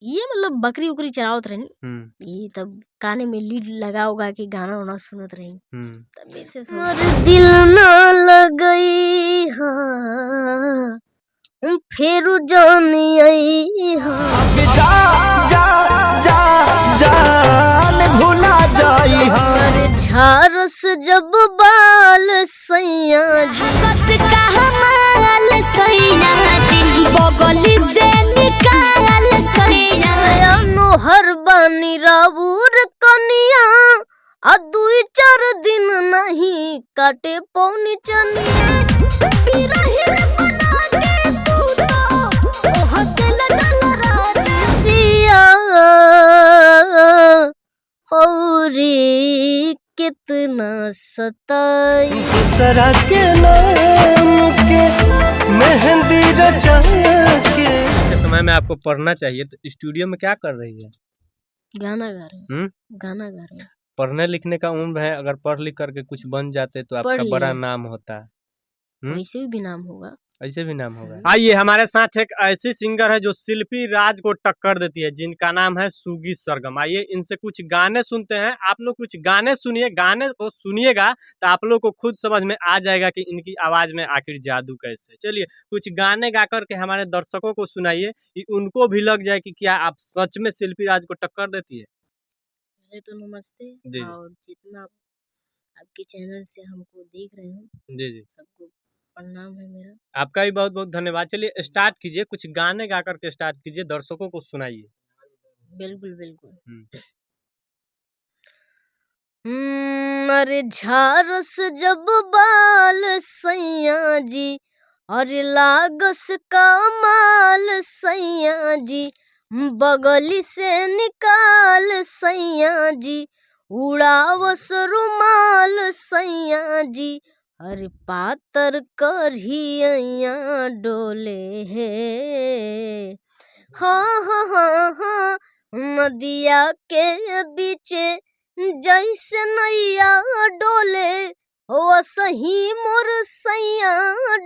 ये मतलब बकरी उकरी चरावत रही, हम्म। ये तब काने में लीड लगा उगा के गाना वाना सुनत रही, तब ऐसे दिल ना लगई हाँ फेरू जानी आई हाँ जा जा जा जान भुला जाई हाँ। झारस जब बाल सैया जी बस कहमाल सैया जी बगली से निकाल सैया नोहर बानी राबूर कनिया आ 2-4 दिन नहीं काटे पौनी चनिया बिरहिन बना के तू तो ओ हंसे लगल रात दिया औरी कितना सताई दूसरा के नाम के मेहंदी रचा के समय में आपको पढ़ना चाहिए, तो स्टूडियो में क्या कर रही है? गाना गा रहे हैं, गाना गा रहे हैं। पढ़ने लिखने का उम्र है, अगर पढ़ लिख करके कुछ बन जाते तो आपका बड़ा नाम होता। वैसे भी नाम होगा, ऐसे भी नाम होगा। आइए हमारे साथ एक ऐसी सिंगर है जो शिल्पी राज को टक्कर देती है, जिनका नाम है सुगी सरगम। आइए इनसे कुछ गाने सुनते हैं। आप लोग कुछ गाने सुनिए, गाने को सुनिएगा तो आप लोग को खुद समझ में आ जाएगा कि इनकी आवाज में आखिर जादू कैसे। चलिए कुछ गाने गा करके हमारे दर्शकों को सुनाइए कि उनको भी लग जाए कि क्या आप सच में शिल्पी राज को टक्कर देती है। पहले तो नमस्ते जी और जितना आपके चैनल से हमको देख रहे हो जी जी सबको प्रणाम है मेरा। आपका भी बहुत बहुत धन्यवाद। चलिए स्टार्ट कीजिए, कुछ गाने गा करके स्टार्ट कीजिए, दर्शकों को सुनाइए। बिल्कुल बिल्कुल। अरे झारस जब बाल सैया जी अरे लागस का माल सैया जी बगली से निकाल सैया जी उड़ावस रुमाल सैया जी अरे पातर करहिया डोले है हाँ हाँ हाँ हाँ नदिया के बीचे जैसे नैया डोले वसही मोर सैया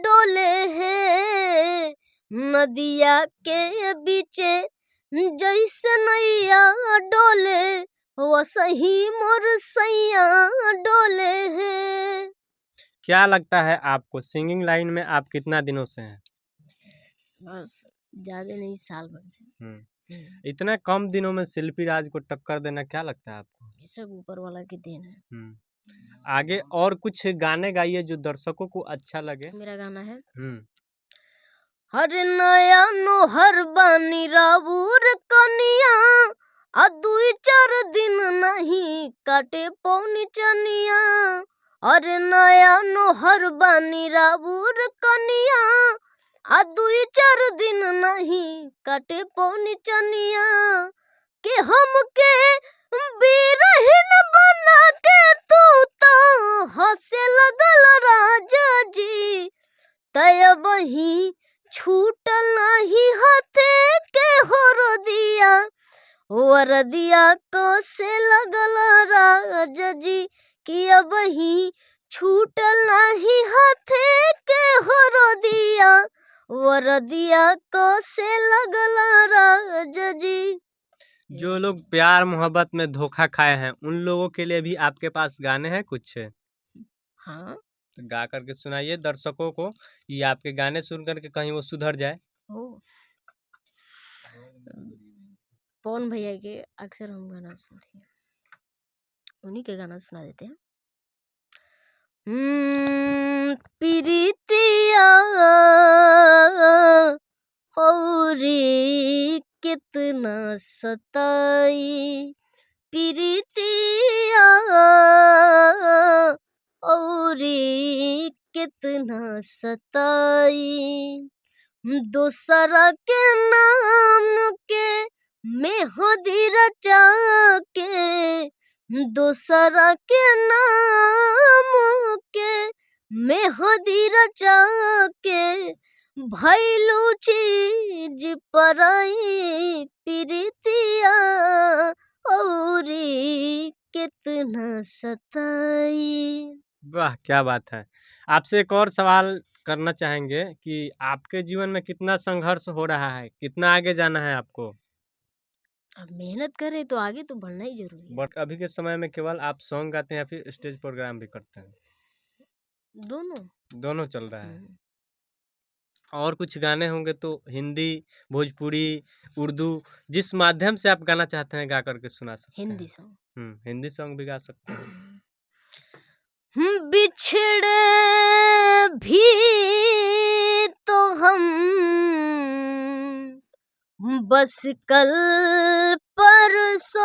डोले है नदिया के बीचे जैसे नैया डोले वसही मोर सैया डोले है। क्या लगता है आपको सिंगिंग लाइन में आप कितना दिनों से हैं? बस ज्यादा नहीं, साल भर से। इतने कम दिनों में शिल्पी राज को टक्कर देना क्या लगता है आपको? ये सब ऊपर वाला की देन है। आगे और कुछ गाने गाइए जो दर्शकों को अच्छा लगे। मेरा गाना है हर नया नोहर बानी राबूर कनिया आ 2-4 दिन नहीं काटे पौनी चनिया अरे नया नोहर बानी राबूर कनिया आ 2-4 दिन नहीं काटे पौनी चनिया के हमके बिरहिन बना के तू तो हंसे लगल राजा जी तय बही छूटल नहीं हाथे के हरदिया वरदिया को से लगल राजा जी कि अब ही छूटल नहीं हाथे के हरदिया वरदिया को से लगल राजा जी। जो लोग प्यार मोहब्बत में धोखा खाए हैं उन लोगों के लिए भी आपके पास गाने हैं कुछ? हाँ तो गा करके सुनाइए दर्शकों को, ये आपके गाने सुन करके कहीं वो सुधर जाए। पवन भैया के अक्सर हम गाना सुनते हैं, उन्हीं के गाना सुना देते हैं। प्रीतिया औरी कितना सताई प्रीतिया औरी कितना सताई दूसरा के नाम के मेहंदी रचा के दूसरा के नाम के मेहंदी रचा के भैलू चीज पराई प्रीतिया औरी कितना सताई। वाह क्या बात है। आपसे एक और सवाल करना चाहेंगे कि आपके जीवन में कितना संघर्ष हो रहा है, कितना आगे जाना है आपको? अब मेहनत करें तो आगे तो बढ़ना ही जरूरी है। बट अभी के समय में केवल आप सॉन्ग गाते हैं या फिर स्टेज प्रोग्राम भी करते हैं? दोनों। दोनों चल रहा है। हम्म, और कुछ गाने होंगे तो हिंदी, भोजपुरी, उर्दू, जिस माध्यम से आप गाना चाहते हैं गा करके सुना सकते हिंदी हैं। सॉन्ग। हिंदी सॉन्ग भी गा सकते हैं। बिछड़े भी तो हम बस कल परसों,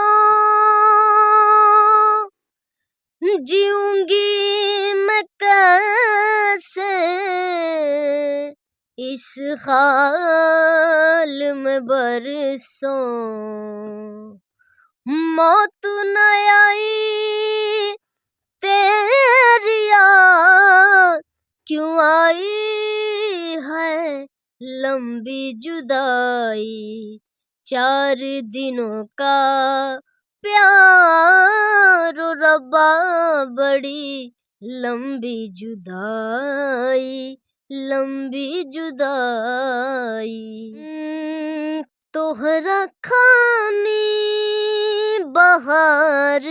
जीऊंगी मैं कैसे इस हाल में बरसों, मौत न आई तेरी याद क्यों आई है लंबी जुदाई, 4 दिनों का प्यार ओ रब्बा बड़ी लंबी जुदाई, लंबी जुदाई। तोहरा खानी बहार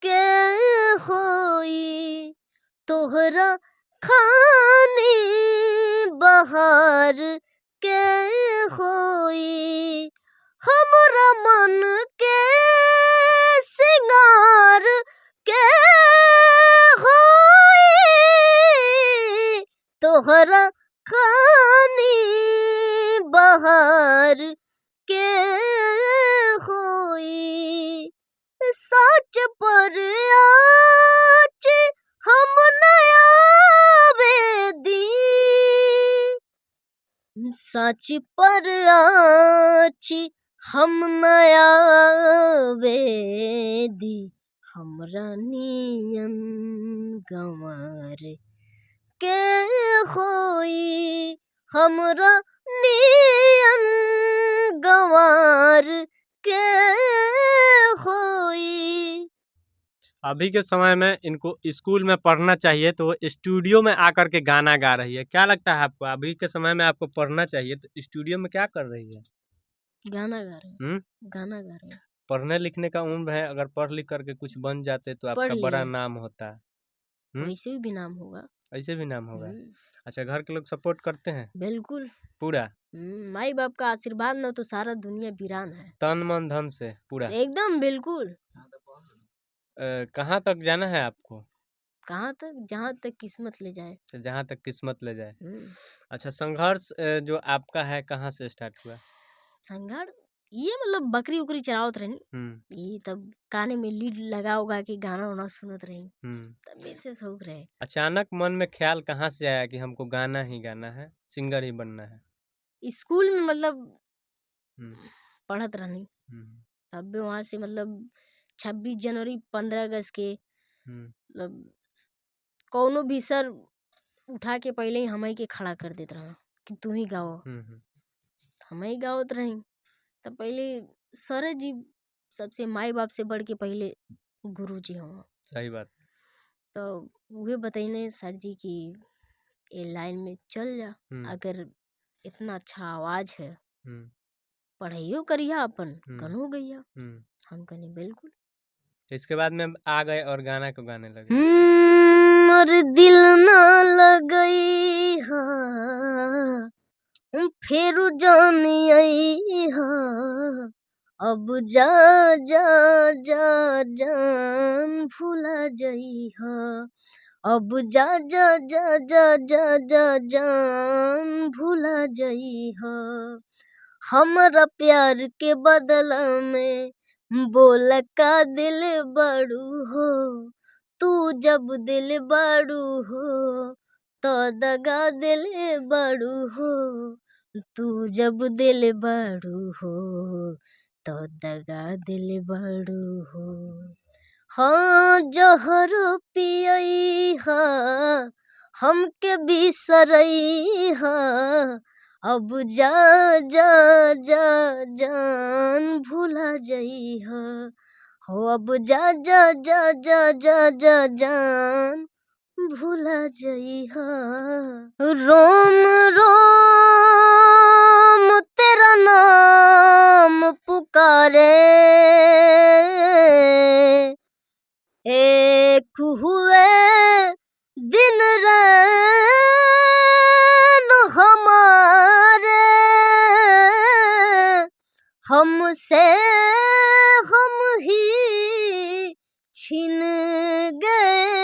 के होई, तोहरा खानी बहार के होई, हमरा मन के सिंगार के होई, तोहरा खानी बहार के होई, सच पर आज हम नया वेदी, सच पर आज हम नया वेदी, हमरा नियन गंवार के होई, हमरा नियन गंवार के होई। अभी के समय में इनको स्कूल में पढ़ना चाहिए तो वो स्टूडियो में आकर के गाना गा रही है। क्या लगता है आपको, अभी के समय में आपको पढ़ना चाहिए तो स्टूडियो में क्या कर रही है? गाना गा रहे हैं। गाना गा रहे हैं। पढ़ने लिखने का उम्र है, अगर पढ़ लिख करके कुछ बन जाते तो आपका पढ़ बड़ा लिए। नाम होता। वैसे भी नाम होगा। ऐसे भी नाम होगा। हम्म, अच्छा, घर के लोग सपोर्ट करते हैं बिल्कुल। पूरा? माई बाप का आशीर्वाद ना तो सारा दुनिया वीरान है। तन मन धन से पूरा? एकदम बिल्कुल। कहाँ तक जाना है आपको? कहाँ तक, जहाँ तक किस्मत ले जाए। तो जहाँ तक किस्मत ले जाए। हम्म, अच्छा, संघर्ष जो आपका है कहाँ से स्टार्ट हुआ? संघर्ष ये मतलब बकरी उकरी चरावत रही, ये तब काने में लीड लगा उगा के गाना वाना सुनत रही, तब ऐसे शौक रहे। अचानक मन में ख्याल कहाँ से आया कि हमको गाना ही गाना है, सिंगर ही बनना है? स्कूल में मतलब हम्म, पढ़त रहनी, तब भी वहाँ से मतलब 26 जनवरी 15 अगस्त के मतलब कौनो भी सर उठा के पहले ही हमें के खड़ा कर देते रहा कि तू ही गाओ, हम ही गावत रही। तब पहले सर जी सबसे माई बाप से बढ़ के पहले गुरु जी हो। सही बात। तो वह बताइने सर जी की ये लाइन में चल जा, अगर इतना अच्छा आवाज है पढ़ाइयो करिया अपन गनो गैया। हम कहने बिल्कुल। इसके बाद में आ गए और गाना को गाने लगे। और दिल ना लगई हा फिर जानी आई हा, अब जा जा जा जान भूला जई हा, अब जा जा जा जा जा जा जान भूला जई हा, हमरा प्यार के बदला में बोल का दिल बड़ू हो, तू जब दिल बड़ू हो तो दगा दिल बड़ू हो, तू जब दिल बड़ू हो तो दगा दिल बड़ू हो। हाँ जहर पियई हा हमके बिसरई हा, अब जा जा जा जान भूला जई हा, हो अब जा जा जा जा जा जा जान भूला जई हा। रोम रोम तेरा नाम पुकारे हमसे हम ही छिन गए,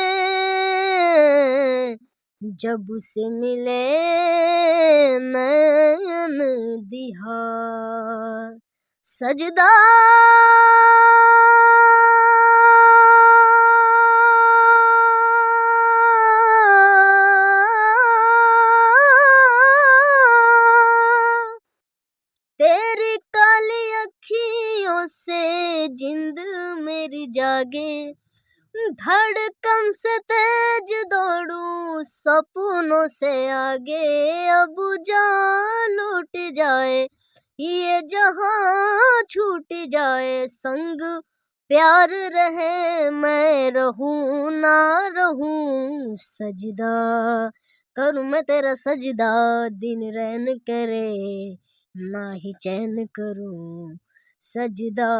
जब से मिले नैन दिहार। सजदा तेरी काली अखियों से जिंद मेरी जागे, धड़कन से तेज दौड़ूं सपनों से आगे। अब जान लूट जाए ये जहां छूट जाए, संग प्यार रहे मैं रहूं ना रहूं। सजदा करूं मैं तेरा सजदा, दिन रैन करे ना ही चैन करूं। सजदा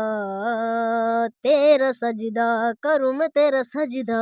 तेरा सजदा करूं मैं तेरा सजदा।